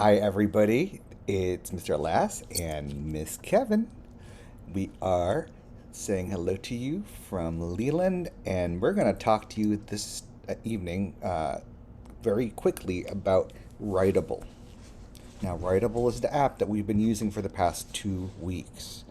Hi, everybody. It's Mr. Lass and Miss Kevin. We are saying hello to you from Leland, and we're going to talk to you this evening very quickly about Writable. Now, Writable is the app that we've been using for the past 2 weeks,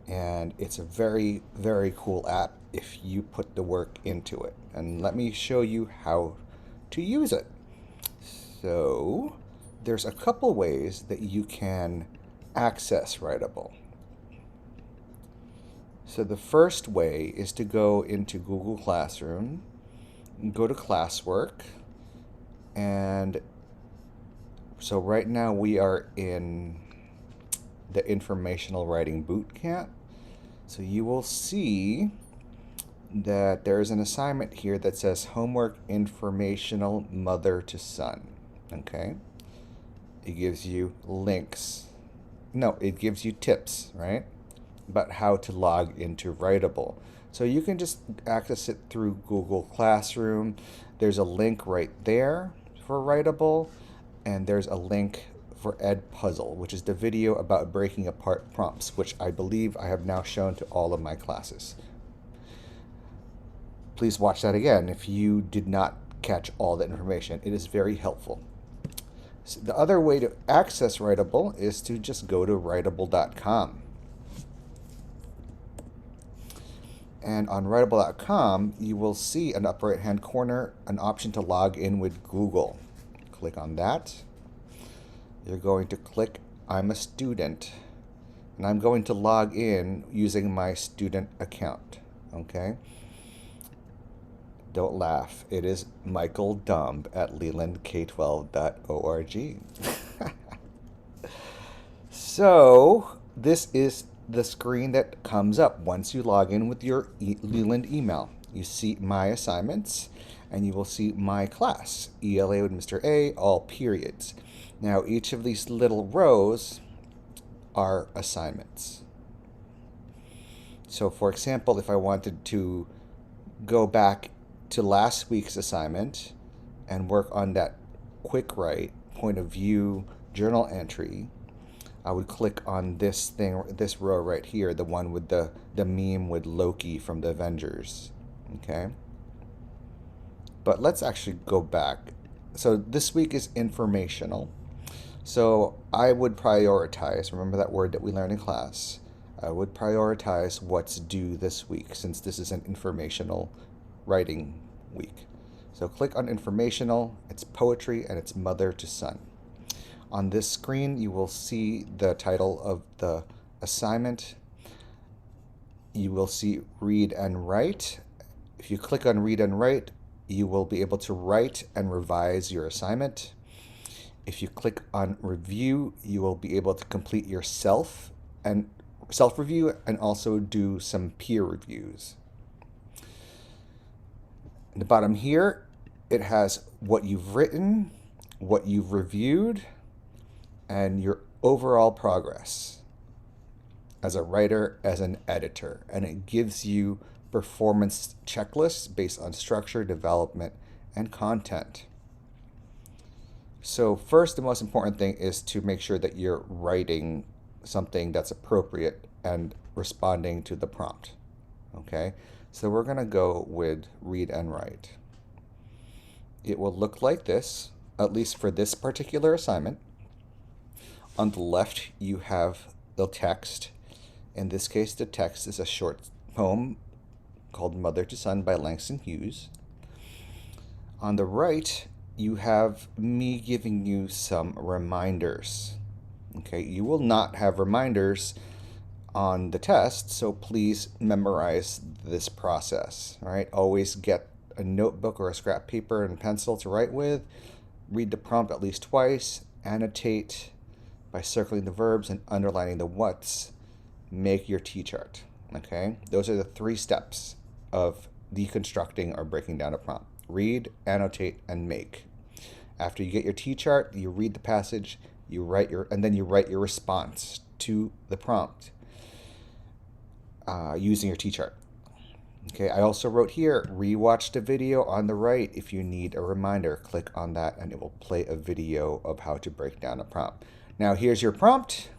and it's a very, very cool app if you put the work into it. And let me show you how to use it. So, there's a couple ways that you can access Writable. So the first way is to go into Google Classroom, go to classwork, and so right now we are in the informational writing boot camp. So you will see that there's an assignment here that says homework informational mother to son. Okay. It gives you links. No, it gives you tips, right? About how to log into Writable. So you can just access it through Google Classroom. There's a link right there for Writable, and there's a link for Ed Puzzle, which is the video about breaking apart prompts, which I believe I have now shown to all of my classes. Please watch that again if you did not catch all the information. It is very helpful. So the other way to access Writable is to just go to writable.com. And on writable.com, you will see in the upper right-hand corner an option to log in with Google. Click on that. You're going to click I'm a student, and I'm going to log in using my student account. Okay? Don't laugh. It is Michael Dumb at lelandk12.org. So this is the screen that comes up once you log in with your Leland email. You see my assignments, and you will see my class, ELA with Mr. A, all periods. Now each of these little rows are assignments. So for example, if I wanted to go back to last week's assignment and work on that quick write, point of view, journal entry, I would click on this thing, this row right here, the one with the meme with Loki from the Avengers. Okay? But let's actually go back. So this week is informational. So I would prioritize, remember that word that we learned in class, I would prioritize what's due this week since this is an informational writing week. So click on informational, it's poetry, and it's mother to son. On this screen, you will see the title of the assignment. You will see read and write. If you click on read and write, you will be able to write and revise your assignment. If you click on review, you will be able to complete your self-review and also do some peer reviews. In the bottom here, it has what you've written, what you've reviewed, and your overall progress as a writer, as an editor. And it gives you performance checklists based on structure, development, and content. So first, the most important thing is to make sure that you're writing something that's appropriate and responding to the prompt. Okay? So we're going to go with read and write. It will look like this, at least for this particular assignment. On the left, you have the text. In this case, the text is a short poem called Mother to Son by Langston Hughes. On the right, you have me giving you some reminders. Okay, you will not have reminders on the test, so please memorize this process. All right, always get a notebook or a scrap paper and pencil to write with. Read the prompt at least twice. Annotate by circling the verbs and underlining the what's. Make your T-chart. Okay, those are the 3 steps of deconstructing or breaking down a prompt. Read, annotate, and make. After you get your T-chart, you read the passage, and then you write your response to the prompt using your T-chart. Okay, I also wrote here, rewatch the video on the right. If you need a reminder, click on that and it will play a video of how to break down a prompt. Now here's your prompt.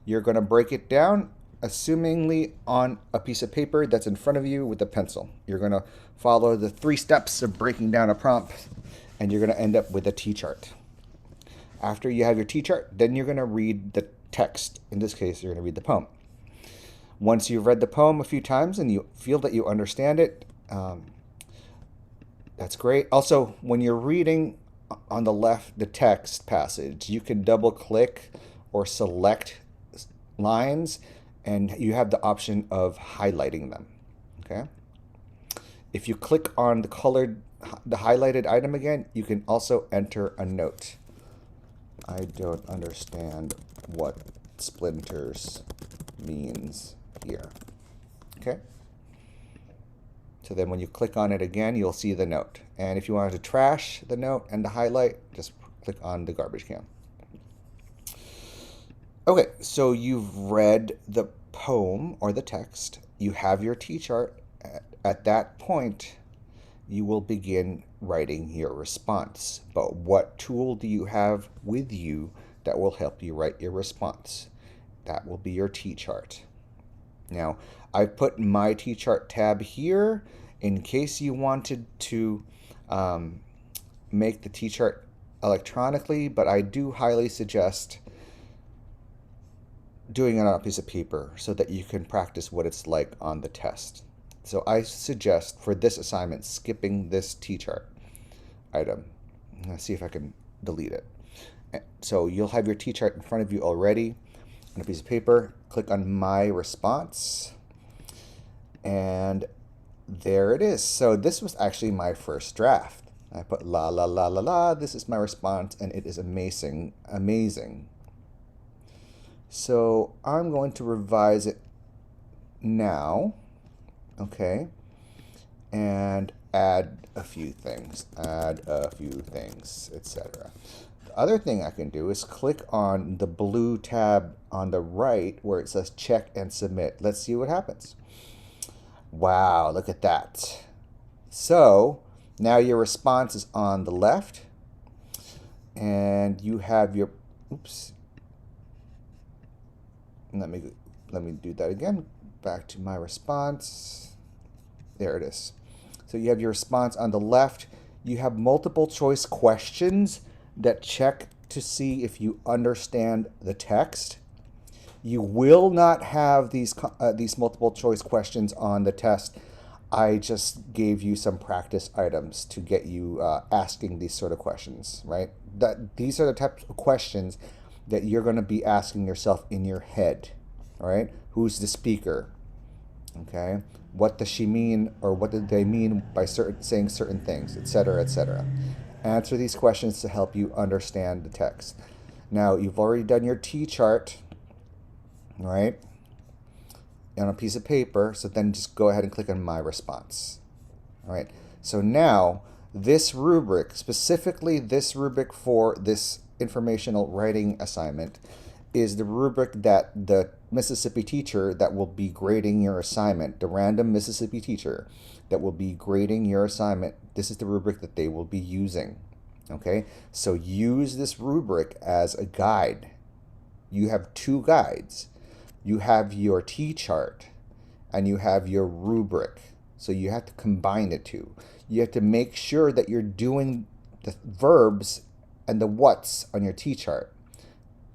You're going to break it down, assumingly on a piece of paper that's in front of you with a pencil. You're going to follow the 3 steps of breaking down a prompt, and you're going to end up with a T-chart. After you have your T-chart, then you're going to read the text. In this case, you're going to read the poem. Once you've read the poem a few times and you feel that you understand it, that's great. Also, when you're reading on the left the text passage, you can double click or select lines and you have the option of highlighting them. Okay? If you click on the highlighted item again, you can also enter a note. I don't understand what splinters means here. Okay? So then when you click on it again, you'll see the note. And if you wanted to trash the note and the highlight, just click on the garbage can. Okay, so you've read the poem or the text. You have your T-chart. At that point, you will begin writing your response. But what tool do you have with you that will help you write your response? That will be your T-chart. Now, I've put my T-chart tab here in case you wanted to make the T-chart electronically, but I do highly suggest doing it on a piece of paper so that you can practice what it's like on the test. So I suggest for this assignment skipping this T-chart item. Let's see if I can delete it. So you'll have your T-chart in front of you already on a piece of paper. Click on My Response, and there it is. So this was actually my first draft. I put la la la la la. This is my response, and it is amazing, amazing. So I'm going to revise it now, okay, and add a few things, etc. The other thing I can do is click on the blue tab on the right where it says check and submit. Let's see what happens. Wow, look at that. So now your response is on the left, and you have your, oops, let me do that again. Back to my response. There it is. So you have your response on the left. You have multiple choice questions that check to see if you understand the text. You will not have these multiple choice questions on the test. I just gave you some practice items to get you asking these sort of questions, right? These are the types of questions that you're going to be asking yourself in your head, all right? Who's the speaker? Okay? What does she mean, or what did they mean by saying certain things, etc., etc. Answer these questions to help you understand the text. Now, you've already done your T-chart, right, on a piece of paper, so then just go ahead and click on My Response. All right? So now, this rubric, specifically this rubric for this informational writing assignment, is the rubric that the Mississippi teacher that will be grading your assignment, the random Mississippi teacher that will be grading your assignment, this is the rubric that they will be using. Okay? So use this rubric as a guide. You have 2 guides. You have your T-chart and you have your rubric. So you have to combine the 2. You have to make sure that you're doing the verbs and the what's on your T-chart.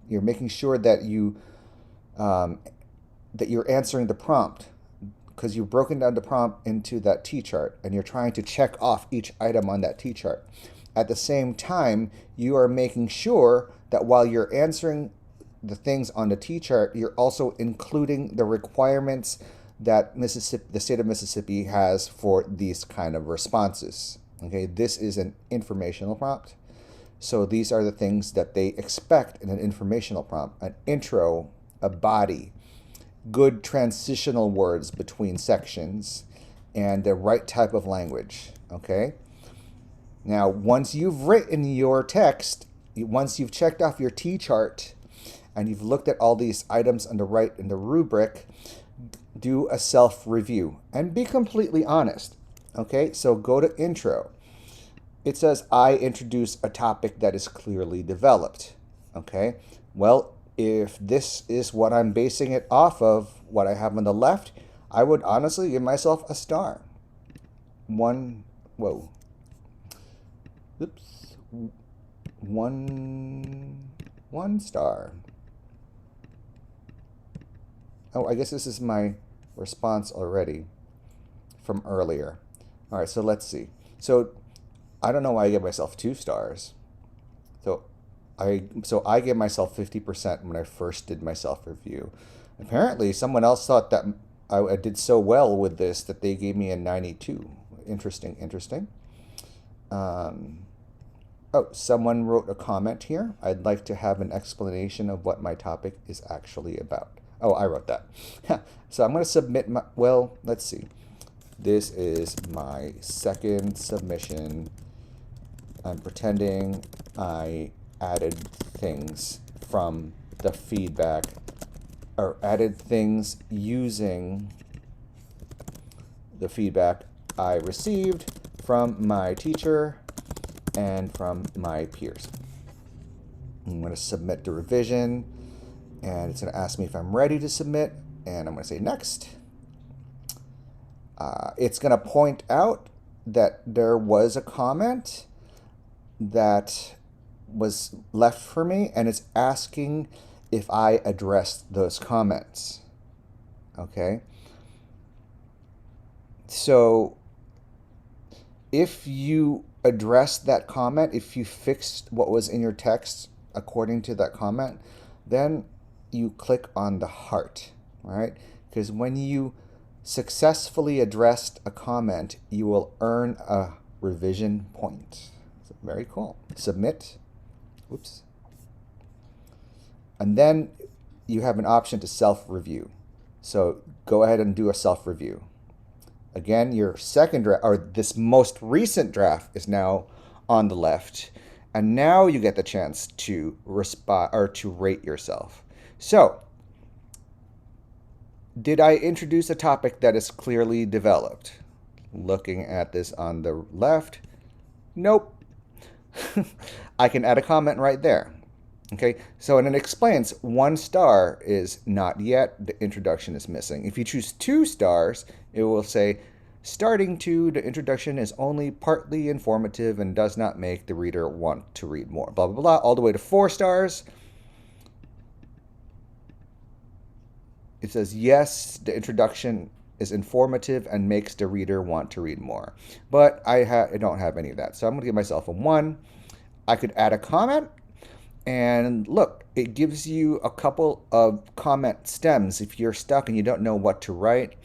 You're making sure that you're answering the prompt, because you've broken down the prompt into that T-chart and you're trying to check off each item on that T-chart. At the same time, you are making sure that while you're answering the things on the T-chart, you're also including the requirements that the state of Mississippi has for these kind of responses. Okay, this is an informational prompt. So these are the things that they expect in an informational prompt: an intro, a body, good transitional words between sections, and the right type of language. Okay? Now, once you've written your text, once you've checked off your T-chart, and you've looked at all these items on the right in the rubric, do a self-review and be completely honest. Okay, so go to intro. It says, I introduce a topic that is clearly developed. Okay, well, if this is what I'm basing it off of, what I have on the left, I would honestly give myself a star. One star. Oh, I guess this is my response already from earlier. All right, so let's see. So I don't know why I give myself 2 stars. So I gave myself 50% when I first did my self-review. Apparently, someone else thought that I did so well with this that they gave me a 92. Interesting. Oh, someone wrote a comment here. I'd like to have an explanation of what my topic is actually about. Oh, I wrote that. So I'm going to submit my, well, let's see. This is my second submission. I'm pretending I added things from the feedback, or added things using the feedback I received from my teacher and from my peers. I'm going to submit the revision, and it's going to ask me if I'm ready to submit, and I'm going to say next. It's going to point out that there was a comment that was left for me, and it's asking if I addressed those comments. Okay? So if you addressed that comment, if you fixed what was in your text according to that comment, then you click on the heart, right? Because when you successfully addressed a comment, you will earn a revision point. So very cool. Submit. Oops. And then you have an option to self-review. So go ahead and do a self-review. Again, your second draft, or this most recent draft, is now on the left. And now you get the chance to respond or to rate yourself. So, did I introduce a topic that is clearly developed? Looking at this on the left, nope. I can add a comment right there. Okay, so and it explains 1 star is not yet, the introduction is missing. If you choose 2 stars, it will say, starting to, the introduction is only partly informative and does not make the reader want to read more. Blah, blah, blah, all the way to 4 stars. It says, yes, the introduction is informative and makes the reader want to read more. But I don't have any of that, so I'm going to give myself a 1. I could add a comment. And look, it gives you a couple of comment stems if you're stuck and you don't know what to write.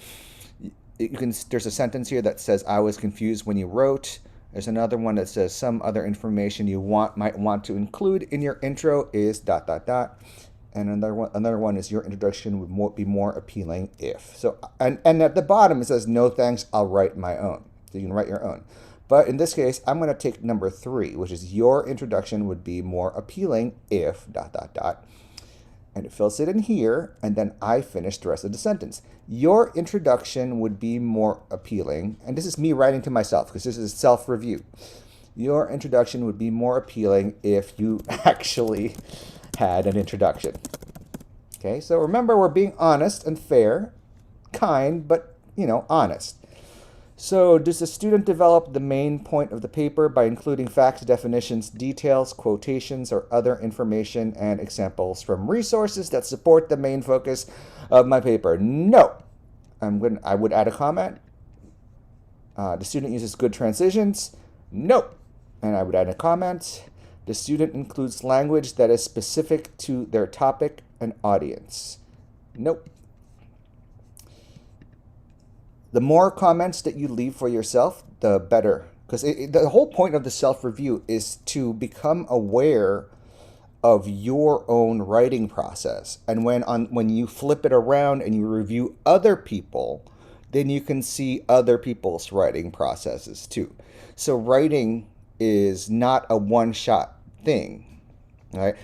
There's a sentence here that says, I was confused when you wrote. There's another one that says, some other information you might want to include in your intro is ... And another one is, your introduction would be more appealing if. So, and at the bottom it says, no thanks, I'll write my own. So you can write your own. But in this case, I'm going to take number 3, which is, your introduction would be more appealing if ... And it fills it in here, and then I finish the rest of the sentence. Your introduction would be more appealing, and this is me writing to myself because this is self-review. Your introduction would be more appealing if you actually had an introduction. Okay, so remember, we're being honest and fair, kind, but, honest. So, does the student develop the main point of the paper by including facts, definitions, details, quotations, or other information and examples from resources that support the main focus of my paper? No. I would add a comment. The student uses good transitions. No. And I would add a comment. The student includes language that is specific to their topic and audience. Nope. The more comments that you leave for yourself, the better. Because the whole point of the self-review is to become aware of your own writing process. And when you flip it around and you review other people, then you can see other people's writing processes too. So writing is not a one-shot thing, right?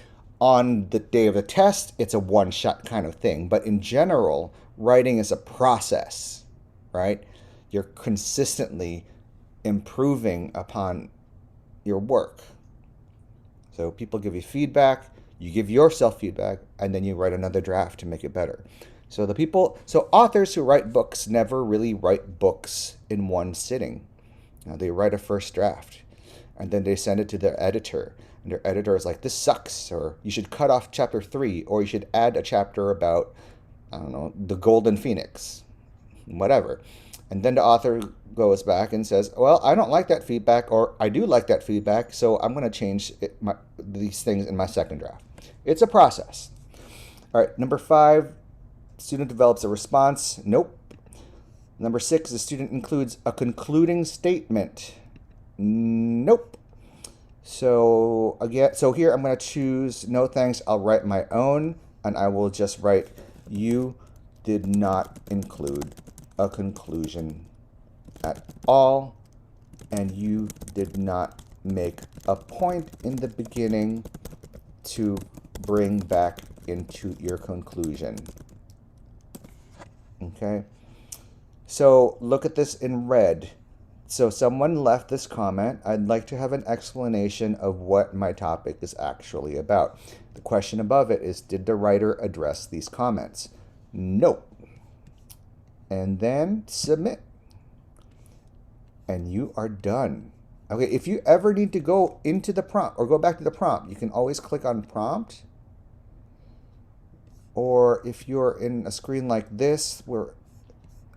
on the day of the test, it's a one-shot kind of thing. But in general, writing is a process, right? You're consistently improving upon your work. So people give you feedback, you give yourself feedback, and then you write another draft to make it better. So authors who write books never really write books in one sitting. They write a first draft, and then they send it to their editor. And their editor is like, this sucks, or you should cut off chapter 3, or you should add a chapter about, I don't know, the Golden Phoenix, whatever. And then the author goes back and says, well, I don't like that feedback, or I do like that feedback, so I'm going to change these things in my second draft. It's a process. All right, number 5, student develops a response. Nope. Number 6, the student includes a concluding statement. Nope. So here I'm going to choose no thanks. I'll write my own, and I will just write, you did not include a conclusion at all, and you did not make a point in the beginning to bring back into your conclusion. Okay, so look at this in red. So someone left this comment, I'd like to have an explanation of what my topic is actually about. The question above it is, did the writer address these comments? Nope. And then submit. And you are done. Okay, if you ever need to go into the prompt or go back to the prompt, you can always click on prompt. Or if you're in a screen like this, where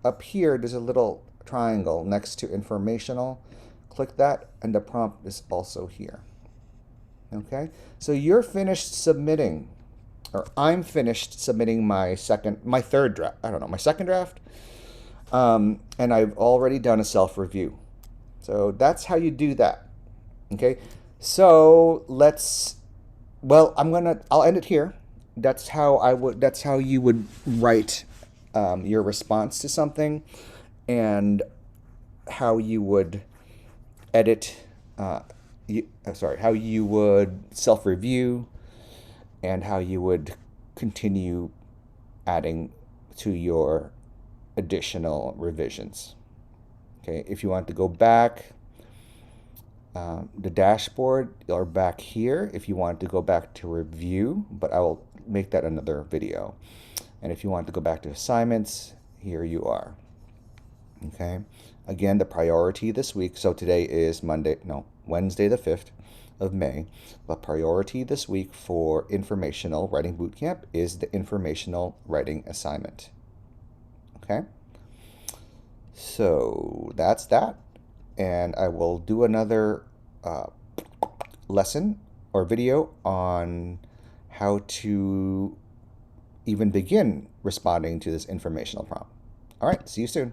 up here there's a little triangle next to informational, click that, and the prompt is also here. Okay, so you're finished submitting, or I'm finished submitting my second draft, and I've already done a self-review. So that's how you do that. Okay, so I'll end it here. That's how you would write your response to something, and how you would edit, how you would self-review, and how you would continue adding to your additional revisions. Okay, if you want to go back, the dashboard, you're back here. If you want to go back to review, but I will make that another video. And if you want to go back to assignments, here you are. Okay, again, the priority this week, so today is Wednesday the 5th of May. The priority this week for Informational Writing Bootcamp is the Informational Writing Assignment. Okay, so that's that. And I will do another lesson or video on how to even begin responding to this informational prompt. All right, see you soon.